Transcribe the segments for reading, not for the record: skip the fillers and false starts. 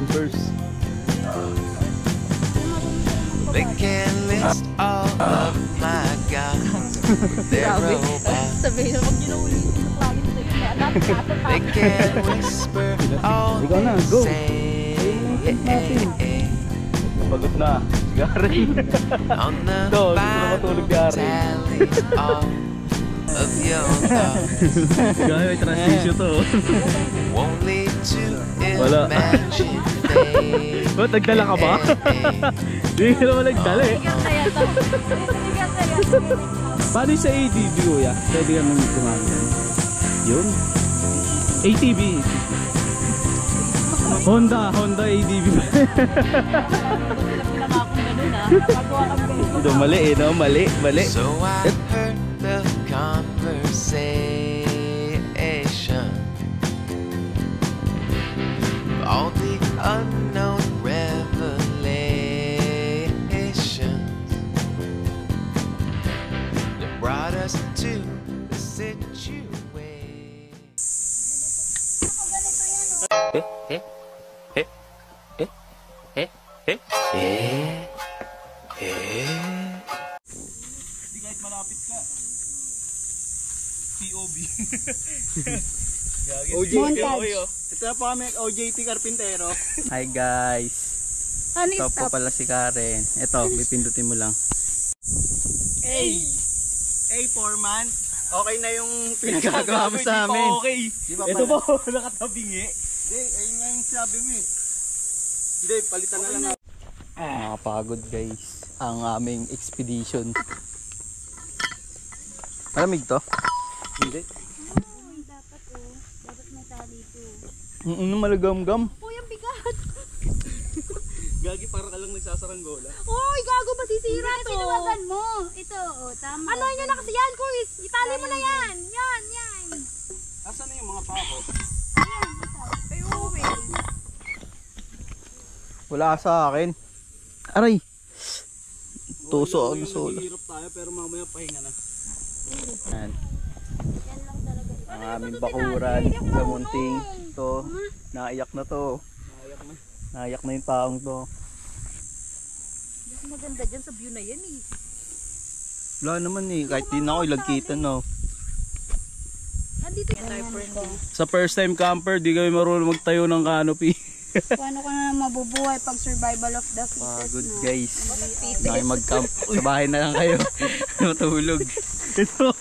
campers. They can't list all of my guns. They're robots. Sabihin na, huwag nyo na ulit yung klangin sa iyo. Anak, They can't whisper all Ikaw na, go. say. Pagod na. Gary. On the Ito, gusto na matulog si Ari. tallies all of your thoughts. Gary, may transition to. Won't need to Wala. imagine things. Ba't nagdala ka ba? Hindi ka naman nagdala eh. Bigat na yan to. Bigat na yan. Paano sa ADV kuya? Pwede ka nang gumamit. Yun. ATV. Honda ADV. Ito mali eh, no? Mali. So I heard the conversation, all the unknown revelations that brought us to the situation. Hindi kahit malapit ka. COB. Montage. Ito na po kami, OJT Carpintero. Hi guys. Ano Ito po stop? pala si Karen. Ito, pipindutin mo lang. Foreman. Okay na yung pinagagawa mo sa amin. Okay. Ito po, nakatabingi. Hindi, ayun nga yung sabi mo eh. Hindi, palitan na lang. Nakapagod guys ang aming expedition. Malamig to? Hindi. Dapat dapat may tali ito. Malagam-gam. Uy, ang bigat. Gagi, para ka lang nagsasaranggola. Uy, gago, masisira to. Tinawagan mo. Ito, tama. Ano nyo na kasi yan, Kuis? Itali mo na yan. Yan. Asan na yung mga pako? Ayan, ito. Ay, uwi. Wala sa akin. Aray! Tuso ako ng solo. Hirap tayo pero mamaya pahinga na. Yan. Yan lang talaga. Ang aming bakuran sa munting. Ito, naiyak na to. Naiyak na yung taong to. Maganda dyan sa view na yan eh. Wala naman eh, kahit di na ako ilagkitan no. Nandito yan. Sa first time camper, di kami marunong magtayo ng canopy. Paano ka na mabubuhay pag survival of the fittest? Pagod no? guys. Naki mag-camp. Sa bahay na lang kayo. Matulog. Ito.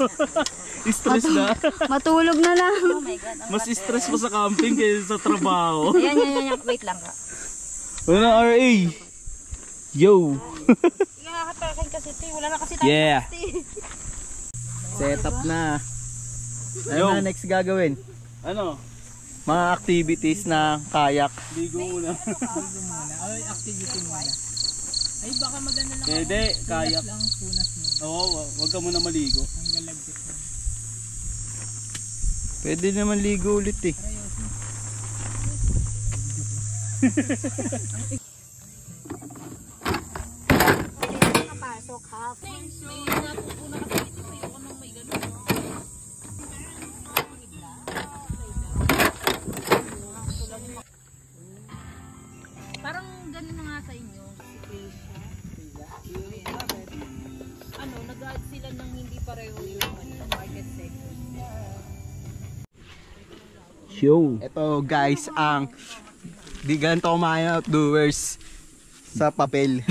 Stress na. Matulog na lang. Oh my God. Mas stress pa sa camping kaysa sa trabaho. Yan. Wait lang ka. Wala na RA. Yo. Ikakatakin kasi ito. Wala na kasi tayo. Yeah. Set up na. Ano na next gagawin? Ano? Mga activities na kayak. Ligo muna. Ay, activity muna. Ay, baka maganda lang. Pwede, kayak. Lang punas mo. Oo, wag ka muna maligo. Ang galagdit mo. Pwede naman ligo ulit eh. Nakapasok half. Parang ganun na nga sa inyo. Ano, nag-add sila ng hindi pareho yung market sector. Show. Ito guys, ang di ganito kumain outdoors sa papel.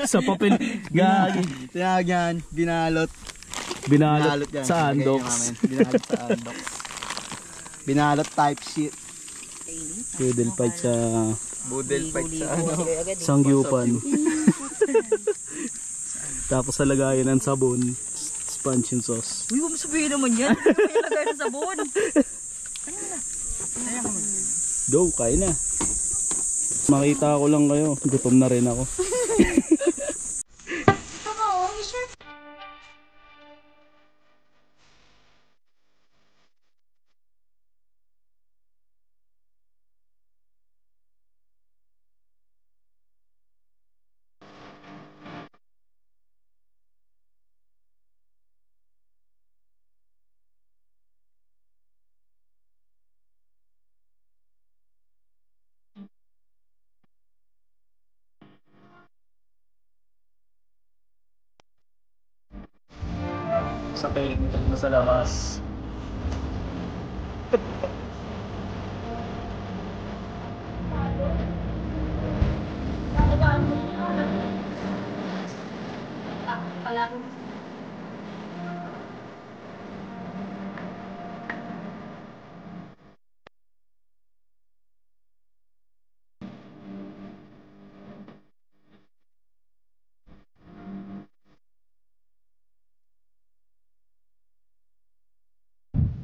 Sa papel. Gagi. Tinawag yan, binalot. Binalot yan. sa Lagay andox. nyo namin. Binalot sa andox. Binalot type shit. Pwedel fight sa Budel fight sa ano. sangyupan. Tapos sa lagayan ng sabon, sponge and sauce. Uy, huwag mo sabihin naman yan. May lagay ng sabon. Go, kain na. Makita ko lang kayo, gutom na rin ako. Sakit sa labas.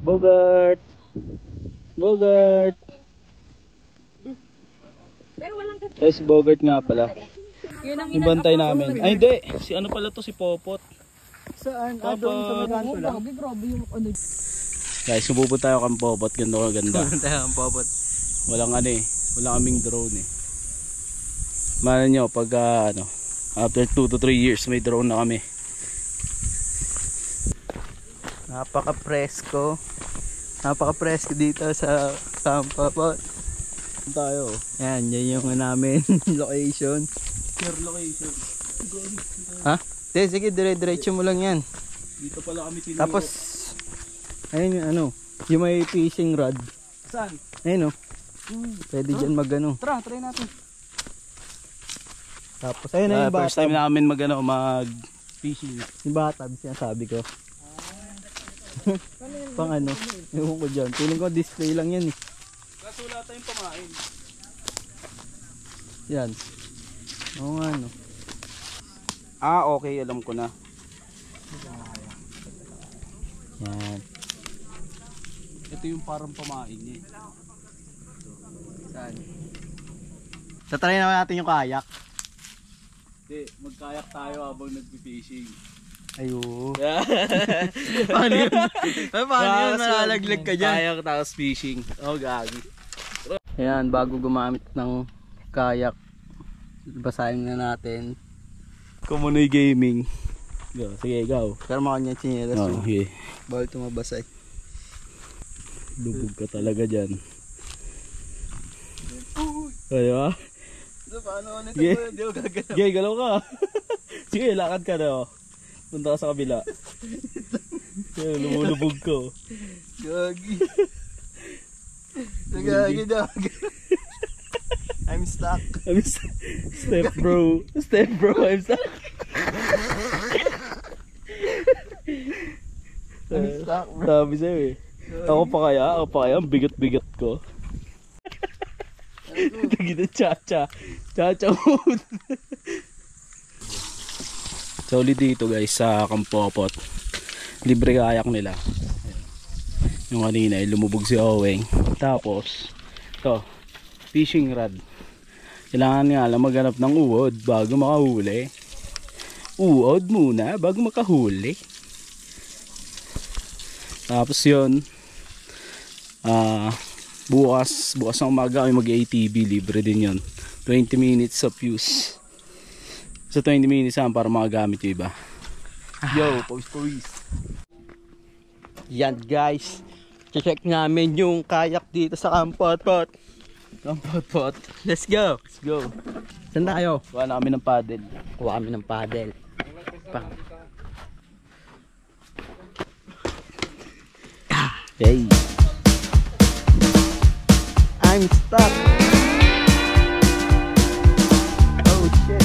Bogart! Bogart! Si Bogart nga pala. Yung bantay namin. Ay hindi! Si ano pala to, si Popot. Saan? Popot. Doon sa may kanto lang. Grabe yung ano. Guys, sumubot tayo kang Popot. Ganda ka ganda. Tayo ang Popot. Walang ano eh. Walang kaming drone eh. Malan nyo, pag ano, after 2 to 3 years may drone na kami. Napaka-presko. Napaka-presko dito sa Popot. Tayo. Yan, yan yung namin location. Share location. Ha? Sige, dire-diretso mo lang yan. Dito pala kami tinuro. Tapos, ayun yung ano, yung may fishing rod. Saan? Ayun o. Pwede dyan mag ano. Tara, try natin. Tapos, ayun na yung First time namin mag ano, mag fishing. yung batab, sinasabi ko. Pang ano, ewan ko dyan. Feeling ko display lang yan eh. Kaso wala tayong pamain. Yan. Oo nga no. Ah, okay, alam ko na. Yan. Ito yung parang pamain niya. Saan? Tatry naman natin yung kayak. Hindi, magkayak tayo habang nagpi-fishing. Ayo. Paano yun? Paano yun? Malalaglag ka dyan. Kayak tapos fishing. Oh, gagi. Ayan, bago gumamit ng kayak, basahin na natin. Kumunoy Gaming. Go, sige, go. Pero makanya chinelas Oh, mo. okay. Bawal tumabasay. Lubog ka talaga dyan. Ay, ba? Paano ulit Sige. Hindi ko gagalaw. Sige, galaw ka. Sige, lakad ka na. Oh. Punta ka sa kabila. Sige, lumulubog ko. Gagi. Gagi dog. I'm stuck. Step bro. Step bro, I'm stuck. I'm stuck bro. Sabi sa'yo eh. Ako pa kaya, ang bigat-bigat ko. Kita cha-cha. Cha-cha mode. Solid dito guys sa Kampopot. Libre kayak nila. Yung kanina lumubog si Oweng. Tapos to, fishing rod. Kailangan nga lang maghanap ng uod bago makahuli. Uod muna bago makahuli. Tapos yun, bukas ng umaga ay mag-ATV, libre din yun. 20 minutes of use. So 20 minutes lang para makagamit yung iba. Yo, post. Yan guys. Check namin yung kayak dito sa Kampopot. Let's go. Let's go. Saan tayo? Kuha na kami ng paddle. Kuha kami ng paddle. Hey. I'm stuck. Oh shit.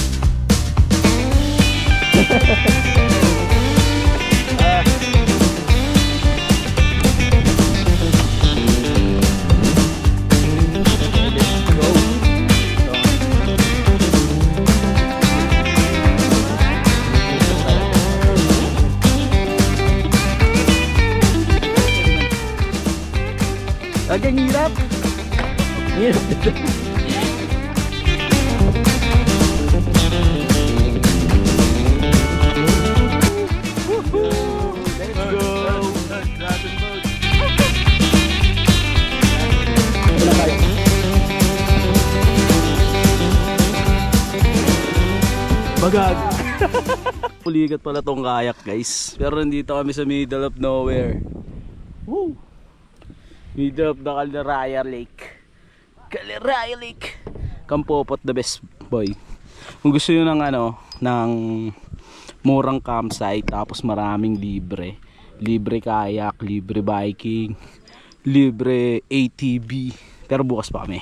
Agak hirap. Hirap dito. Bagag. Puligat pala tong kayak guys. Pero nandito kami sa middle of nowhere. Woo! Middle of the Caliraya Lake. Kampopot the best boy. Kung gusto nyo ng ano, ng murang campsite tapos maraming libre, libre kayak, libre biking, libre ATV. Pero bukas pa kami.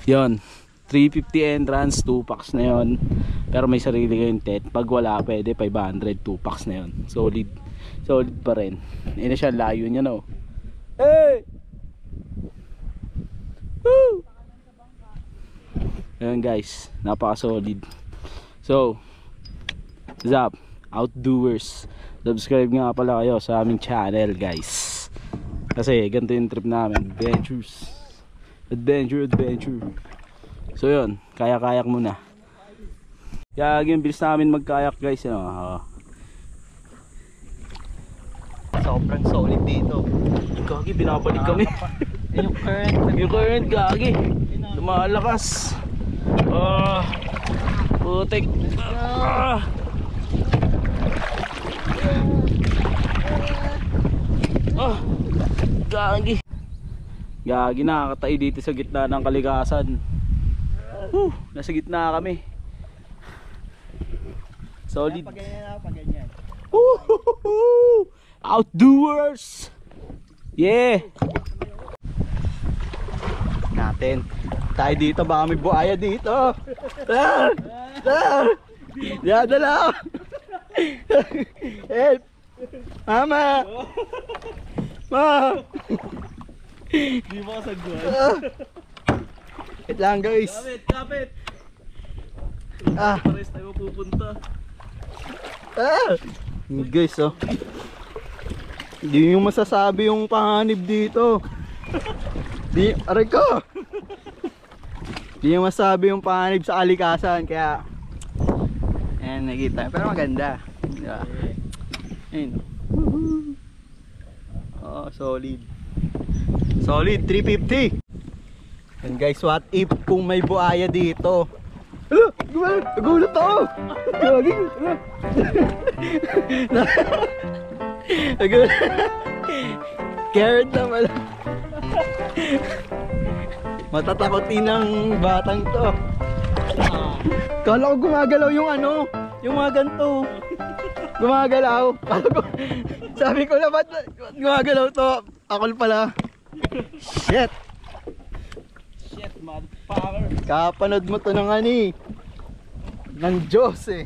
Yon, 350 entrance, 2 packs na yon. Pero may sarili kayong tent. Pag wala, pwede 500, 2 packs na yon. Solid pa rin. Hindi na siya, layo niya, no? Hey! Woo! Ayan guys, napaka solid. So, Zap Outdoors, subscribe nga pala kayo sa aming channel guys, kasi ganito yung trip namin. Adventure. So yun, kayak muna. Kaya yung bilis namin magkayak guys, Sobrang solid dito. Gagi, binabalik kami. Yung current. Yung current, gagi, lumalakas. Putik. Gagi, nakakatay dito sa gitna ng kalikasan. Nasa gitna kami. Solid. Pag ganyan. Outdoors. Yeah. Natin. Tayo dito, baka may buhaya dito. Yadala. Help. Mama. Ma. Di mo kasagwan. Wait lang guys. Kapit. Pares tayo pupunta. Guys, hindi nyo masasabi yung panganib dito. Aray ko. Hindi nyo masasabi yung panganib sa kalikasan. Kaya ayan, nakita. Pero maganda, diba? Ayun. Solid 350. And guys, what if kung may buhaya dito? Nagulat ako. Carrot na pala. Matatakotin ng batang to. Kala ko gumagalaw yung yung mga ganito. Gumagalaw. Sabi ko na ba't gumagalaw to? Ako pala. Shit, motherfucker. kapanood mo to ng ng Diyos eh.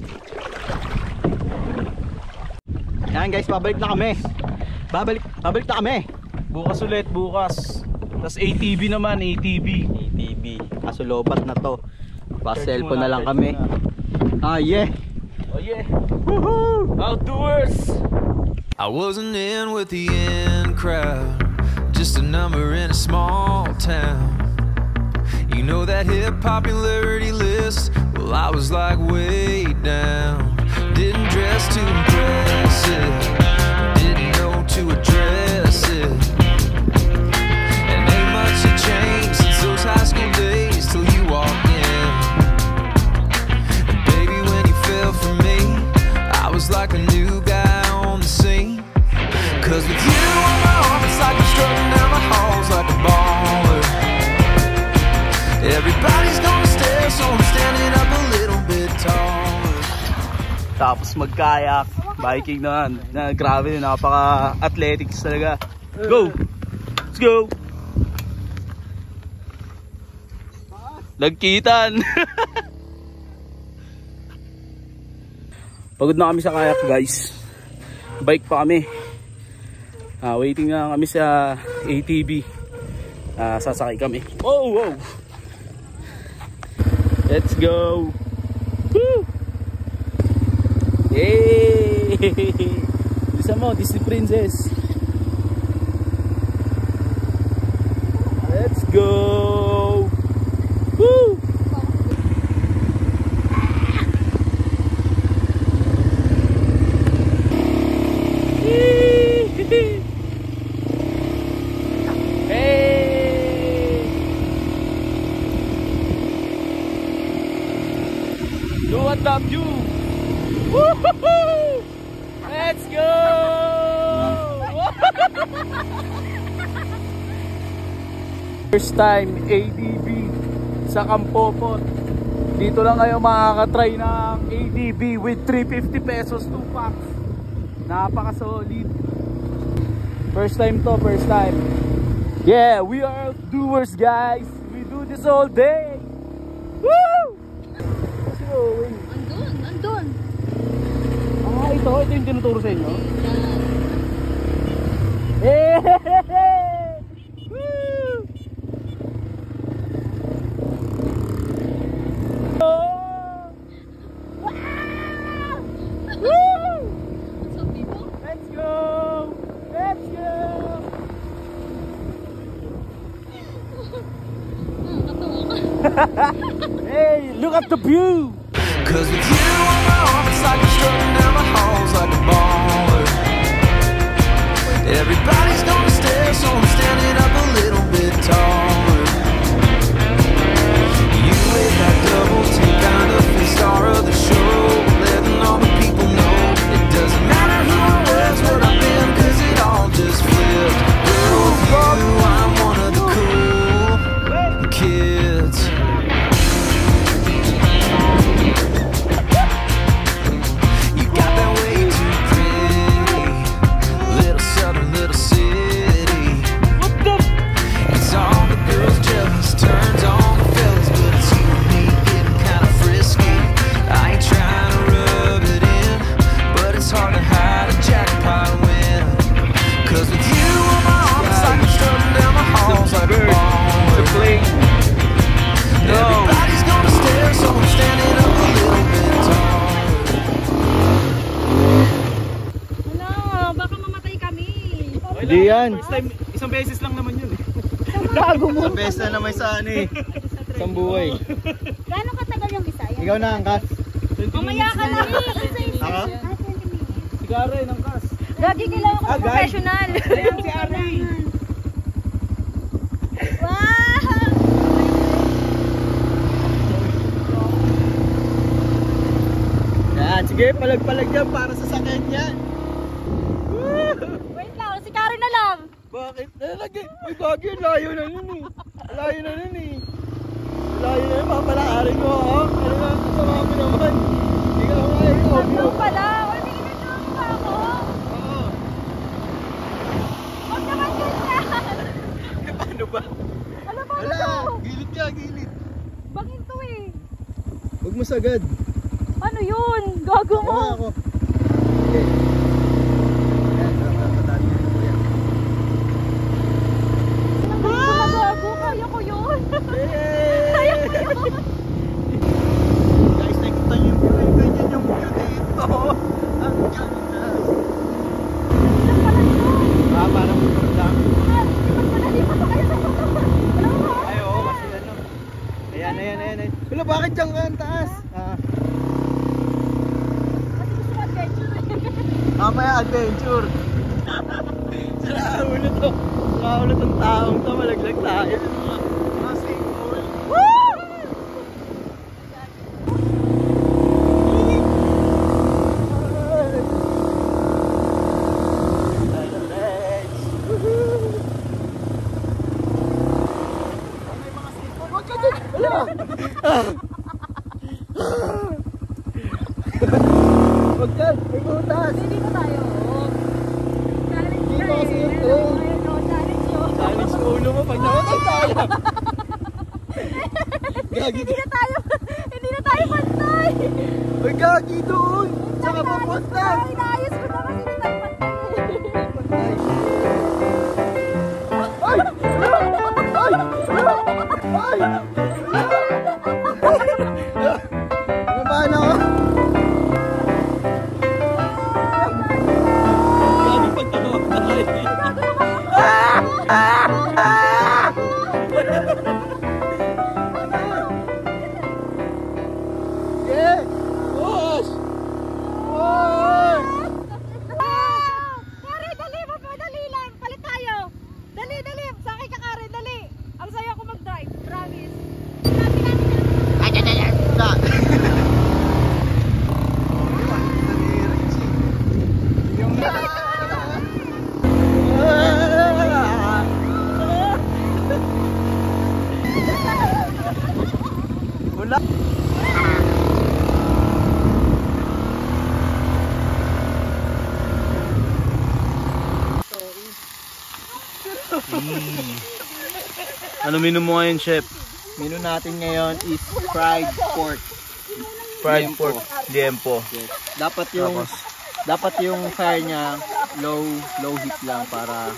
Yan guys, babalik na kami. Babalik na kami. Bukas ulit, bukas. Tapos ATV naman, ATV. Kaso lobat na to. Pa-cellphone na lang kami. Yeah. Oh yeah. Woohoo! Outdoors. I wasn't in with the in crowd, just a number in a small town. You know that hip popularity list? Well, I was like way down. Didn't dress too impressive, didn't know to address it. And ain't much had changed since those high school days till you walked in. And baby, when you fell for me, I was like a new guy on the scene. Cause with you on my arm, it's like I'm strutting down the halls like a baller. Everybody's gonna stare, so I'm standing up a little bit taller. Tapos magkayak, biking naman. Grabe, napaka-athletics talaga. Go! Let's go! Nagkitan! Pagod na kami sa kayak guys. Bike pa kami. Waiting na kami sa ATV. Sasakay kami. Wow! Let's go! Woo! Yay! Bisa mo, Disney Princess. Let's go! Woo! Look at that view! Woohoo! Let's go! First time ADV sa Kampopot. Dito lang kayo makakatry ng ADV with 350 pesos 2 packs. Napaka solid. First time to, first time. Yeah, we are doers, guys. We do this all day. Woo! Kasi Owen. Andun. Ah, ito yung tinuturo sa inyo. Hey! Woo! Oh! Wow! Woo! Some people? Let's go! Let's go! Hey, look at the view! Cause with you on my arm, it's like I'm strutting down the halls like a baller. Everybody's gonna stare, so I'm standing up a little bit taller. You with that double take, kind of the star of the show, letting all the people know it doesn't matter who I was, what I've been, cause it all just flipped. Girl, with you, I'm one of the cool kids. You got that way too pretty, little southern, little city. It's all the girls just turns on the fellas, but it's you and me getting kinda frisky. I ain't trying to rub it in, but it's hard to hide a jackpot win. Cause with you on my arm, it's like I'm strutting down the halls like a baller. Everybody's gonna stare, so I'm standing up a little bit taller. Ano, baka mamatay kami. Hindi yan. First time, isang beses lang naman yun eh. Gago mo. Sa best na naman sa ano eh. Isang buhay. Gano'ng katagal yung isa? Yan. Ikaw na, angkas. Mamaya ka na. Ako? Si Karen ang kas. Gagi, kailangan ko professional. Ayan si Ari. Wow! Yan, sige, palag-palag yan para sa sakyan yan. Wait lang, si Karen na lang. Bakit? Nalagay. Uy, gagi, layo na nun eh. Layo na nun eh. Layo na yun, papalaarin mo ako. Ano na, kasama mo naman. Hindi ka naman kayo. Ano pala? Uy, may ginagawa pa ako. Oo. Huwag naman ganyan. Ano ba? Ano ba Wala, ito? gilid ka, gilid. Bangin to eh. Huwag mo sagad. Ano yun? Gago mo. Gawa ako. Okay. Yan, tatatahan mo yung kuya. Ang gago, kaya ko yun. Kaya ko yun. Guys, nakita niyo yung view. Ganyan yung view dito. Ang ganda. Parang motor lang. Ay, oo, kasi ano. Ayan. Wala, bakit dyan ka ang taas? Mamaya adventure. Saraulo to. Saraulo tong taong to. Malaglag tayo. Mga safe hole. Huwag dyan, may butas. Dito tayo. Challenge Dito na kasi eh. ito. Ayun, challenge yun. Challenge mo ulo mo pag namatay tayo. Gagi Hindi na tayo pantay. Uy, gagi doon. Saan ka papunta? Ay, naayos ko na kasi hindi tayo pantay. Ay! Ay! Nabahan ako. Gagi pag tayo. Yeah! Push! Push! Karen, dali, mapadali lang. Palit tayo. Dali. Sa akin ka, Karen, dali. Ang saya ko mag-drive, promise. Ano menu mo ngayon, chef? Menu natin ngayon is fried pork. Fried Liempo. pork. Liempo. Yes. Dapat yung fire niya low heat lang para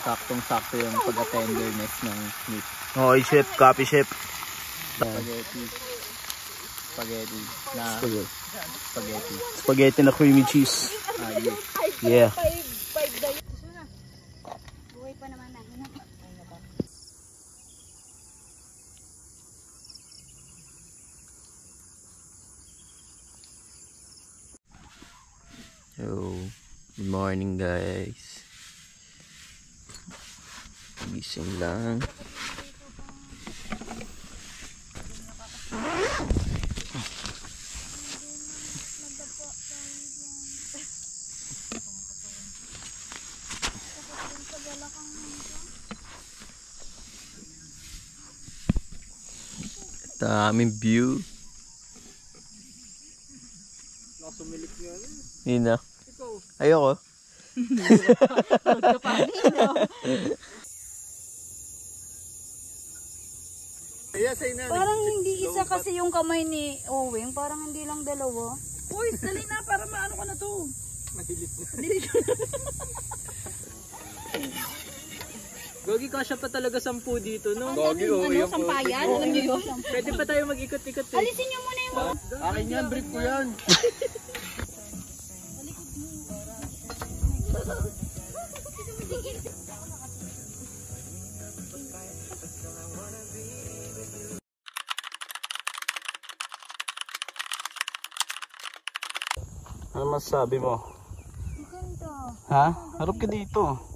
saktong-sakto yung pagka-tenderness ng meat. Okay, chef. Copy, chef. Spaghetti na creamy cheese. Yes. Yeah. Buhay pa naman na. So, good morning guys. Gising lang. Daming view. Yun na. Ayoko. Parang hindi isa kasi yung kamay ni Owing. Parang hindi lang dalawa. Uy, dali na para maano ka na to. Gogi, kasya pa talaga 10 dito, no? Gogi, Ano, sampayan? Alam niyo yun? Pwede pa tayo mag-ikot-ikot eh. Alisin niyo muna yung... Akin yan, brief ko yan. Ano masasabi mo? Maganda. Ha? Harap ka dito.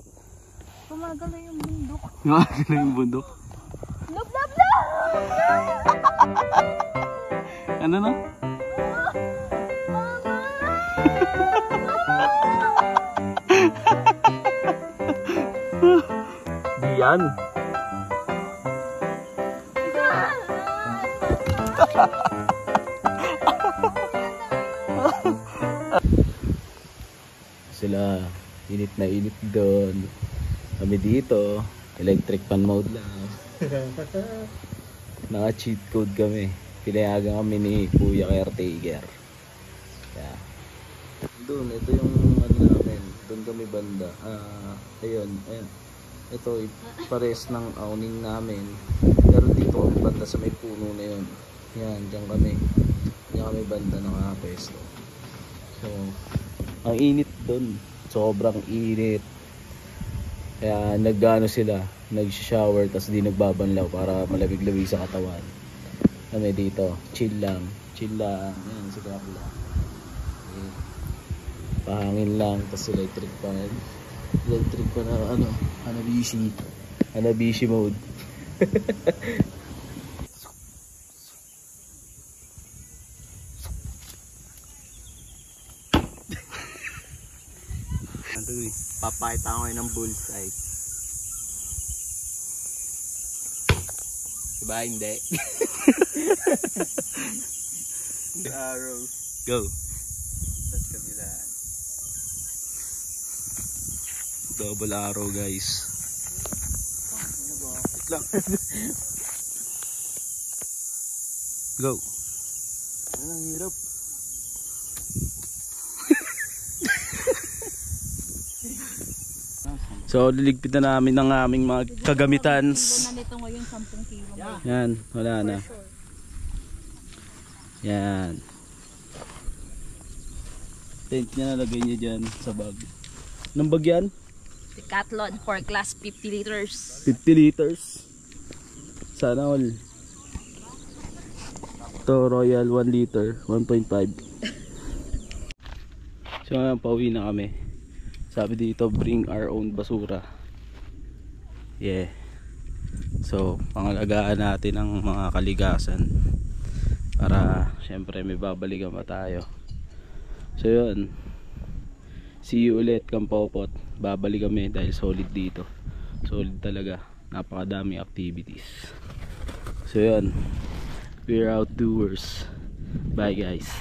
Gumagala yung bundok. Gumagala yung bundok. Love, love, love! Ano na? Diyan. Sila init na init doon. Kami dito, electric fan mode lang. Naka cheat code kami. Pinayagan kami ni Kuya Caretaker. Yeah. Doon, ito yung ano namin. Doon kami banda. Ayun. Ito, pares ng awning namin. Pero dito kami banda sa may puno na yun. Yan, dyan kami. Dyan kami banda nakapesto. So, ang init doon. Sobrang init. Kaya nag-ano sila, nag-shower tapos di nagbabanlaw para malamig-lamig sa katawan. Kami dito, chill lang. Chill lang. Yan, si Carla. Okay. Pahangin lang, tapos electric fan. Electric fan na ano, Hanabishi. Hanabishi mode. Papakita ko ng bullseye. Diba hindi? The arrow. Go. That's kabilaan. Double arrow guys. Wait lang. Go. Ang hirap. So liligpit na namin ng aming mga kagamitans. Nandito ngayon 10 kilo. Yan, wala na. Yan. Tent niya nalagay niya dyan sa bag. Anong bag yan? Decathlon for class 50 liters. 50 liters. Sana all. Ito Royal 1 liter, 1.5. So ngayon pauwi na kami. Sabi dito, bring our own basura. Yeah. So, pangalagaan natin ang mga kaligasan. Para, syempre, may babalikan pa tayo. So, yun. See you ulit, Kampopot. Babalik kami dahil solid dito. Solid talaga. Napakadaming activities. So, yun. We're outdoors. Bye, guys.